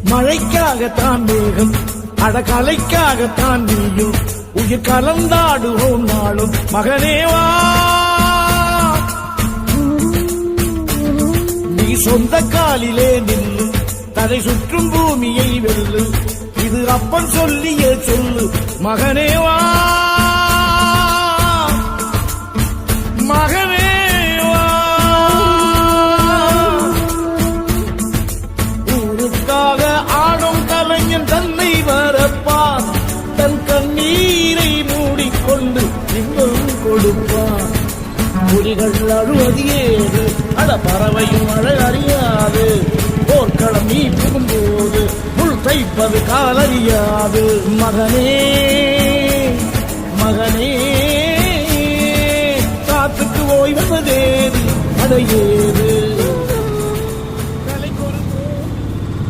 மழைக்காகத்தான் மேகம் அடகலைக்காகத்தான் நீயும் உயிர் கலந்தாடுவோம் நாளும் மகனேவா. நீ சொந்த காலிலே நில்லு தலை சுற்றும் பூமியை வெல்லு இது அப்பன் சொல்லிய சொல்லு மகனேவா மகனேவா. ஊருக்காக ஆடும் கலைஞன் தன்னை வரப்பான் தன் கண்ணீரை மூடிக்கொண்டு இன்பம் கொடுப்பான். புலிகள் அழுவது ஏது அட பறவையும் அழ அறியாது போர்க்களம் நீ புகும்போது முள் தைப்பது காலறியாது மகனே மகனே காத்துக்கு ஓய்வதேது அடையே